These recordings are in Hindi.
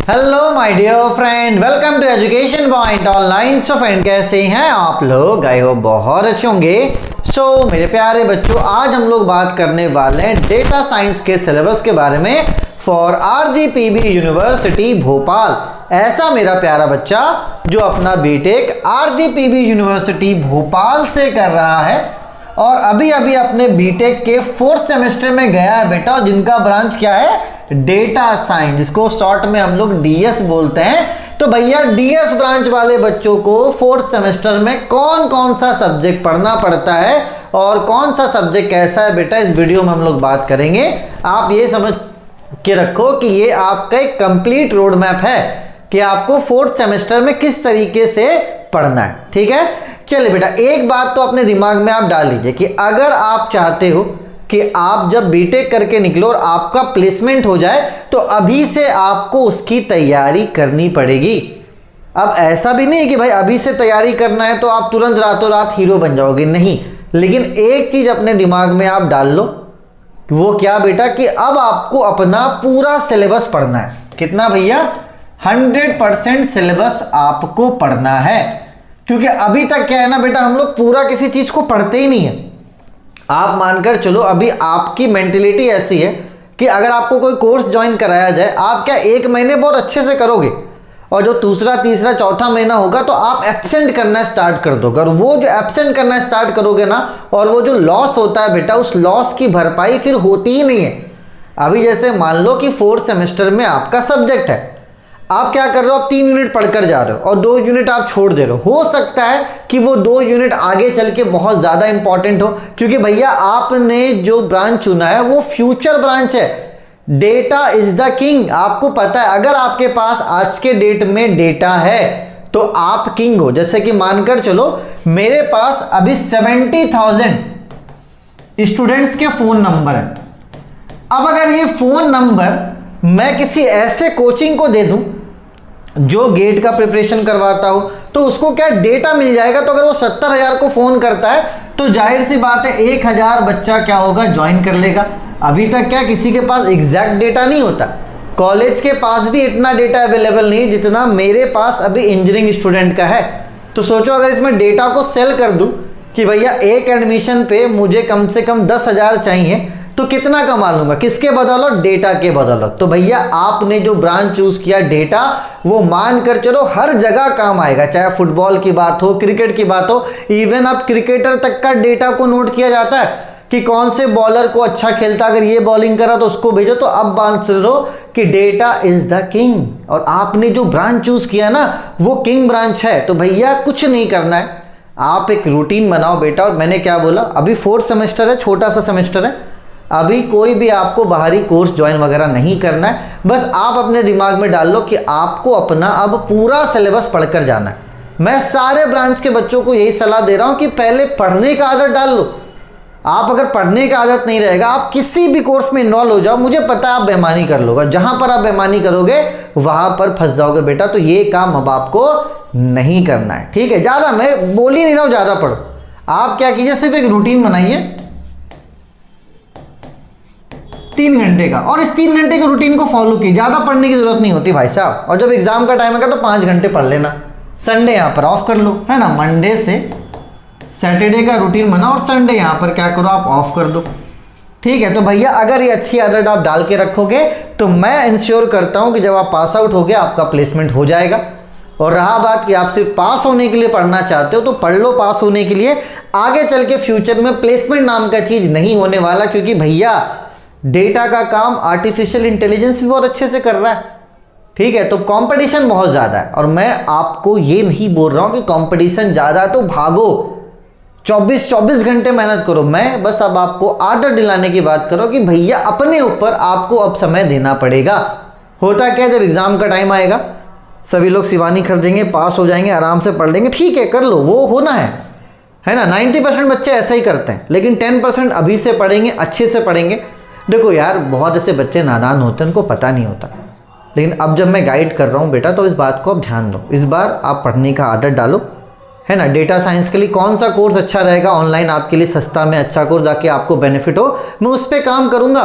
Hello my dear friend, welcome to education point online. So friend, कैसे हैं आप लोग? आई होप बहुत अच्छे होंगे। मेरे प्यारे बच्चों, आज हम लोग बात करने वाले हैं डेटा साइंस के सिलेबस के बारे में फॉर आरजीपीवी यूनिवर्सिटी भोपाल। ऐसा मेरा प्यारा बच्चा जो अपना बीटेक आरजीपीवी यूनिवर्सिटी भोपाल से कर रहा है और अभी अभी अपने बीटेक के 4th सेमेस्टर में गया है बेटा, और जिनका ब्रांच क्या है? डेटा साइंस, जिसको शॉर्ट में हम लोग डीएस बोलते हैं। तो भैया डीएस ब्रांच वाले बच्चों को 4th सेमेस्टर में कौन कौन सा सब्जेक्ट पढ़ना पड़ता है और कौन सा सब्जेक्ट कैसा है बेटा, इस वीडियो में हम लोग बात करेंगे। आप ये समझ के रखो कि ये आपका एक कंप्लीट रोड मैप है कि आपको 4th सेमेस्टर में किस तरीके से पढ़ना है। ठीक है, चलिए बेटा, एक बात तो अपने दिमाग में आप डाल लीजिए कि अगर आप चाहते हो कि आप जब बीटेक करके निकलो और आपका प्लेसमेंट हो जाए तो अभी से आपको उसकी तैयारी करनी पड़ेगी। अब ऐसा भी नहीं है कि भाई अभी से तैयारी करना है तो आप तुरंत रातों रात हीरो बन जाओगे, नहीं। लेकिन एक चीज अपने दिमाग में आप डाल लो, वो क्या बेटा, कि अब आपको अपना पूरा सिलेबस पढ़ना है। कितना भैया? 100% सिलेबस आपको पढ़ना है, क्योंकि अभी तक क्या है ना बेटा, हम लोग पूरा किसी चीज को पढ़ते ही नहीं है। आप मानकर चलो अभी आपकी मेंटेलिटी ऐसी है कि अगर आपको कोई कोर्स ज्वाइन कराया जाए, आप क्या 1 महीने बहुत अच्छे से करोगे और जो दूसरा तीसरा चौथा महीना होगा तो आप एब्सेंट करना स्टार्ट कर दोगे। और वो जो एब्सेंट करना स्टार्ट करोगे ना, और वो जो लॉस होता है बेटा, उस लॉस की भरपाई फिर होती ही नहीं है। अभी जैसे मान लो कि 4th सेमेस्टर में आपका सब्जेक्ट है, आप क्या कर रहे हो? आप 3 यूनिट पढ़कर जा रहे हो और 2 यूनिट आप छोड़ दे रहे हो। हो सकता है कि वो 2 यूनिट आगे चल के बहुत ज़्यादा इंपॉर्टेंट हो, क्योंकि भैया आपने जो ब्रांच चुना है वो फ्यूचर ब्रांच है। Data is the king. आपको पता है, अगर आपके पास आज के डेट में डेटा है तो आप किंग हो। जैसे कि मानकर चलो मेरे पास अभी 70,000 स्टूडेंट्स के फ़ोन नंबर है। अब अगर ये फ़ोन नंबर मैं किसी ऐसे कोचिंग को दे दूं जो गेट का प्रिपरेशन करवाता हो, तो उसको क्या डेटा मिल जाएगा। तो अगर वो 70,000 को फोन करता है तो जाहिर सी बात है 1,000 बच्चा क्या होगा, ज्वाइन कर लेगा। अभी तक क्या किसी के पास एग्जैक्ट डेटा नहीं होता, कॉलेज के पास भी इतना डेटा अवेलेबल नहीं है जितना मेरे पास अभी इंजीनियरिंग स्टूडेंट का है। तो सोचो अगर इसमें डेटा को सेल कर दूं कि भैया एक एडमिशन पे मुझे कम से कम 10,000 चाहिए, तो कितना कमा लूंगा? किसके बदौलत? डेटा के बदौलत। तो भैया आपने जो ब्रांच चूज किया डेटा, वो मान कर चलो हर जगह काम आएगा। चाहे फुटबॉल की बात हो, क्रिकेट की बात हो, इवन अब क्रिकेटर तक का डेटा को नोट किया जाता है कि कौन से बॉलर को अच्छा खेलता, अगर ये बॉलिंग करा तो उसको भेजो। तो अब बात चलो कि डेटा इज द किंग, और आपने जो ब्रांच चूज किया ना वो किंग ब्रांच है। तो भैया कुछ नहीं करना है, आप एक रूटीन बनाओ बेटा। और मैंने क्या बोला, अभी 4th सेमेस्टर है, छोटा सा सेमेस्टर है, अभी कोई भी आपको बाहरी कोर्स ज्वाइन वगैरह नहीं करना है। बस आप अपने दिमाग में डाल लो कि आपको अपना अब पूरा सिलेबस पढ़कर जाना है। मैं सारे ब्रांच के बच्चों को यही सलाह दे रहा हूं कि पहले पढ़ने का आदत डाल लो। आप अगर पढ़ने का आदत नहीं रहेगा, आप किसी भी कोर्स में इन्वॉल्व हो जाओ, मुझे पता है आप बेईमानी कर लोगे। जहां पर आप बेईमानी करोगे वहां पर फंस जाओगे बेटा। तो ये काम अब आपको नहीं करना है, ठीक है? ज़्यादा मैं बोल ही नहीं रहा हूँ ज़्यादा पढ़ो। आप क्या कीजिए, सिर्फ एक रूटीन बनाइए 3 घंटे का, और इस 3 घंटे के रूटीन को फॉलो कीजिए। ज़्यादा पढ़ने की जरूरत नहीं होती भाई साहब। और जब एग्जाम का टाइम आएगा तो 5 घंटे पढ़ लेना। संडे यहाँ पर ऑफ कर लो, है ना? मंडे से सैटरडे का रूटीन बनाओ और संडे यहाँ पर क्या करो, आप ऑफ कर दो। ठीक है? तो भैया अगर ये अच्छी आदत आप डाल के रखोगे तो मैं इंश्योर करता हूँ कि जब आप पास आउट होगे आपका प्लेसमेंट हो जाएगा। और रहा बात कि आप सिर्फ पास होने के लिए पढ़ना चाहते हो तो पढ़ लो पास होने के लिए। आगे चल के फ्यूचर में प्लेसमेंट नाम का चीज़ नहीं होने वाला, क्योंकि भैया डेटा का काम आर्टिफिशियल इंटेलिजेंस भी बहुत अच्छे से कर रहा है। ठीक है? तो कंपटीशन बहुत ज़्यादा है, और मैं आपको ये नहीं बोल रहा हूँ कि कंपटीशन ज़्यादा है तो भागो 24 घंटे मेहनत करो। मैं बस अब आपको आदत दिलाने की बात करो कि भैया अपने ऊपर आपको अब समय देना पड़ेगा। होता क्या, जब एग्ज़ाम का टाइम आएगा सभी लोग शिवानी खरीदेंगे, पास हो जाएंगे, आराम से पढ़ लेंगे। ठीक है, कर लो, वो होना है ना? 90% बच्चे ऐसा ही करते हैं, लेकिन 10% अभी से पढ़ेंगे, अच्छे से पढ़ेंगे। देखो यार, बहुत ऐसे बच्चे नादान होते हैं, उनको पता नहीं होता। लेकिन अब जब मैं गाइड कर रहा हूँ बेटा, तो इस बात को आप ध्यान दो। इस बार आप पढ़ने का आदत डालो, है ना? डेटा साइंस के लिए कौन सा कोर्स अच्छा रहेगा ऑनलाइन आपके लिए, सस्ता में अच्छा कोर्स जाके आपको बेनिफिट हो, मैं उस पर काम करूँगा।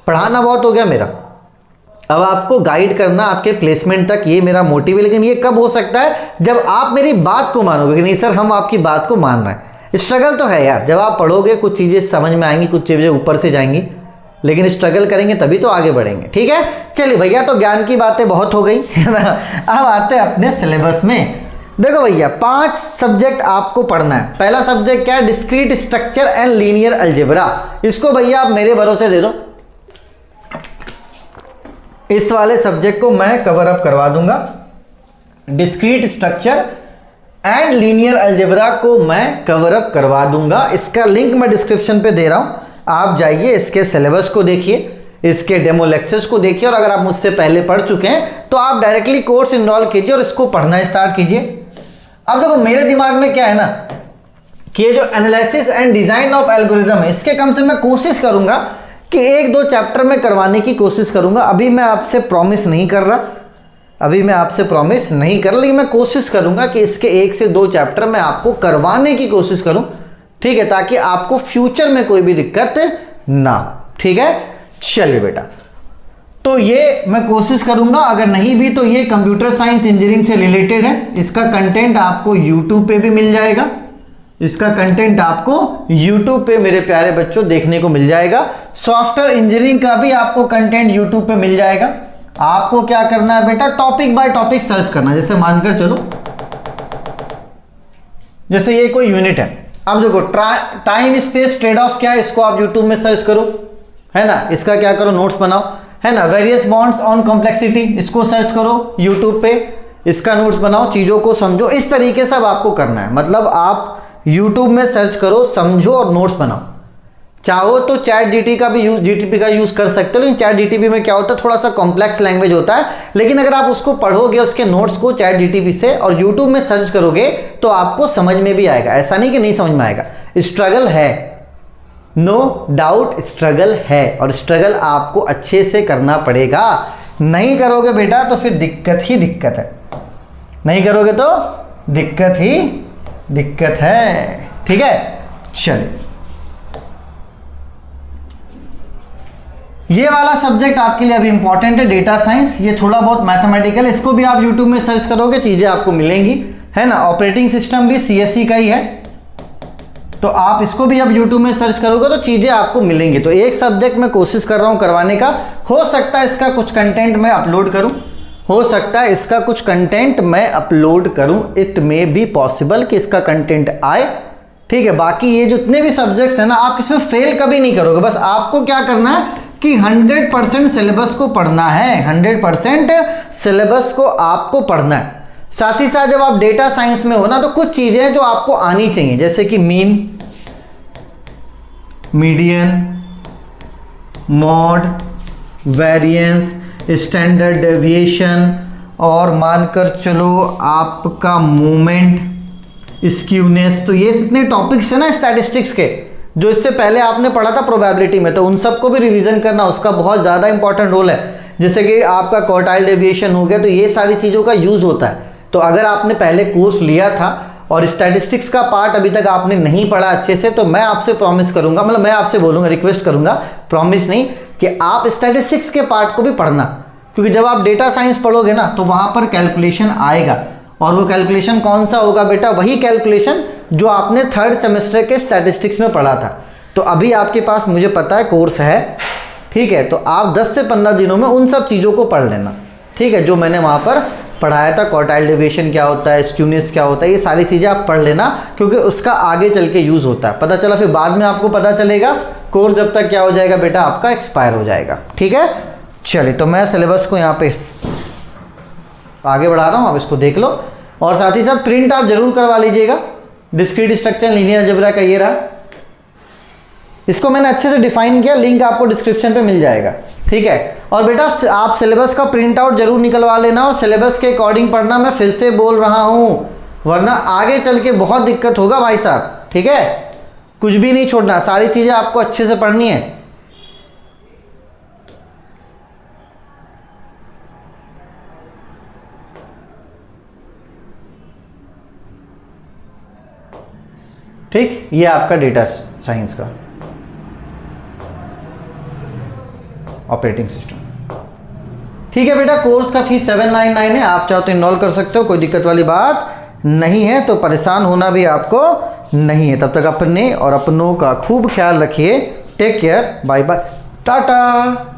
पढ़ाना बहुत हो गया मेरा, अब आपको गाइड करना आपके प्लेसमेंट तक, ये मेरा मोटिव है। लेकिन ये कब हो सकता है? जब आप मेरी बात को मानोगे कि नहीं सर हम आपकी बात को मान रहे हैं। स्ट्रगल तो है यार, जब आप पढ़ोगे कुछ चीज़ें समझ में आएंगी, कुछ चीज़ें ऊपर से जाएंगी, लेकिन स्ट्रगल करेंगे तभी तो आगे बढ़ेंगे। ठीक है, चलिए भैया, तो ज्ञान की बातें बहुत हो गई है ना। अब आते हैं अपने सिलेबस में। देखो भैया, 5 सब्जेक्ट आपको पढ़ना है। पहला सब्जेक्ट क्या है? Discrete structure and linear algebra. इसको भैया आप मेरे भरोसे दे दो, इस वाले सब्जेक्ट को मैं कवर अप करवा दूंगा। Discrete structure and linear algebra को मैं कवर अप करवा दूंगा। इसका लिंक मैं डिस्क्रिप्शन पे दे रहा हूं, आप जाइए, इसके सिलेबस को देखिए, इसके डेमो लेक्चर्स को देखिए, और अगर आप मुझसे पहले पढ़ चुके हैं तो आप डायरेक्टली कोर्स इनरोल कीजिए और इसको पढ़ना स्टार्ट कीजिए। अब देखो, मेरे दिमाग में क्या है ना कि ये जो analysis and design of algorithm है, इसके कम से मैं कोशिश करूंगा कि 1-2 चैप्टर में करवाने की कोशिश करूंगा। अभी मैं आपसे प्रॉमिस नहीं कर रहा, लेकिन मैं कोशिश करूंगा कि इसके 1 से 2 चैप्टर मैं आपको करवाने की कोशिश करूं। ठीक है, ताकि आपको फ्यूचर में कोई भी दिक्कत ना हो। ठीक है, चलिए बेटा, तो ये मैं कोशिश करूंगा। अगर नहीं भी तो ये कंप्यूटर साइंस इंजीनियरिंग से रिलेटेड है। इसका कंटेंट आपको यूट्यूब पे भी मिल जाएगा, मेरे प्यारे बच्चों देखने को मिल जाएगा। सॉफ्टवेयर इंजीनियरिंग का भी आपको कंटेंट यूट्यूब पे मिल जाएगा। आपको क्या करना है बेटा? टॉपिक बाय टॉपिक सर्च करना। जैसे मानकर चलो, जैसे ये कोई यूनिट है, अब देखो टाइम स्पेस ट्रेड ऑफ क्या है, इसको आप यूट्यूब में सर्च करो, है ना। इसका क्या करो? नोट्स बनाओ, है ना। वेरियस बॉन्ड्स ऑन कॉम्प्लेक्सिटी, इसको सर्च करो यूट्यूब पे, इसका नोट्स बनाओ, चीजों को समझो। इस तरीके से अब आपको करना है, मतलब आप यूट्यूब में सर्च करो, समझो और नोट्स बनाओ। चाहो तो चैट जीटीपी का यूज कर सकते हो, लेकिन चैट जीटीपी में क्या होता है, थोड़ा सा कॉम्प्लेक्स लैंग्वेज होता है। लेकिन अगर आप उसको पढ़ोगे, उसके नोट्स को चैट जीटीपी से, और यूट्यूब में सर्च करोगे तो आपको समझ में भी आएगा। ऐसा नहीं कि नहीं समझ में आएगा। स्ट्रगल है, नो डाउट स्ट्रगल है, और स्ट्रगल आपको अच्छे से करना पड़ेगा। नहीं करोगे बेटा तो फिर दिक्कत ही दिक्कत है, नहीं करोगे तो दिक्कत ही दिक्कत है। ठीक है, चलिए, ये वाला सब्जेक्ट आपके लिए अभी इंपॉर्टेंट है, डेटा साइंस। ये थोड़ा बहुत मैथमेटिकल, इसको भी आप यूट्यूब में सर्च करोगे, चीजें आपको मिलेंगी, है ना। ऑपरेटिंग सिस्टम भी सीएससी का ही है, तो आप इसको भी अब यूट्यूब में सर्च करोगे तो चीजें आपको मिलेंगी। तो एक सब्जेक्ट मैं कोशिश कर रहा हूं करवाने का। हो सकता है इसका कुछ कंटेंट मैं अपलोड करूं, इट मे बी पॉसिबल कि इसका कंटेंट आए। ठीक है, बाकी ये जितने भी सब्जेक्ट्स हैं ना, आप इसमें फेल कभी नहीं करोगे। बस आपको क्या करना है कि 100% सिलेबस को पढ़ना है, 100% सिलेबस को आपको पढ़ना है। साथ ही साथ जब आप डेटा साइंस में हो ना, तो कुछ चीजें जो आपको आनी चाहिए, जैसे कि mean, median, mod, variance, standard deviation, और मानकर चलो आपका मूवमेंट, स्क्यूनेस। तो ये जितने टॉपिक्स है ना स्टैटिस्टिक्स के, जो इससे पहले आपने पढ़ा था प्रोबेबिलिटी में, तो उन सबको भी रिवीजन करना, उसका बहुत ज़्यादा इंपॉर्टेंट रोल है। जैसे कि आपका क्वार्टाइल डेविएशन हो गया, तो ये सारी चीज़ों का यूज़ होता है। तो अगर आपने पहले कोर्स लिया था और स्टैटिस्टिक्स का पार्ट अभी तक आपने नहीं पढ़ा अच्छे से, तो मैं आपसे प्रॉमिस करूंगा, मतलब मैं आपसे बोलूंगा, रिक्वेस्ट करूंगा, प्रॉमिस नहीं, कि आप स्टैटिस्टिक्स के पार्ट को भी पढ़ना। क्योंकि जब आप डेटा साइंस पढ़ोगे ना, तो वहां पर कैलकुलेशन आएगा, और वो कैलकुलेशन कौन सा होगा बेटा? वही कैलकुलेशन जो आपने 3rd सेमेस्टर के स्टैटिस्टिक्स में पढ़ा था। तो अभी आपके पास, मुझे पता है, कोर्स है, ठीक है, तो आप 10 से 15 दिनों में उन सब चीज़ों को पढ़ लेना। ठीक है, जो मैंने वहाँ पर पढ़ाया था, क्वार्टाइल डेविएशन क्या होता है, स्क्यूनेस क्या होता है, ये सारी चीज़ें आप पढ़ लेना, क्योंकि उसका आगे चल के यूज़ होता है। पता चला, फिर बाद में आपको पता चलेगा, कोर्स जब तक क्या हो जाएगा बेटा, आपका एक्सपायर हो जाएगा। ठीक है, चलिए, तो मैं सिलेबस को यहाँ पे आगे बढ़ा रहा हूँ, आप इसको देख लो, और साथ ही साथ प्रिंट आप जरूर करवा लीजिएगा। डिस्क्रीट स्ट्रक्चर लीनियर अलजेब्रा का ये रहा, इसको मैंने अच्छे से डिफाइन किया, लिंक आपको डिस्क्रिप्शन पे मिल जाएगा। ठीक है, और बेटा आप सिलेबस का प्रिंट आउट जरूर निकलवा लेना, और सिलेबस के अकॉर्डिंग पढ़ना। मैं फिर से बोल रहा हूं, वरना आगे चल के बहुत दिक्कत होगा भाई साहब। ठीक है, कुछ भी नहीं छोड़ना, सारी चीजें आपको अच्छे से पढ़नी है। ठीक, ये आपका डेटा साइंस का ऑपरेटिंग सिस्टम। ठीक है बेटा, कोर्स का फीस 799 है, आप चाहो तो इनरोल कर सकते हो, कोई दिक्कत वाली बात नहीं है। तो परेशान होना भी आपको नहीं है। तब तक अपने और अपनों का खूब ख्याल रखिए। Take care, bye bye, Tata.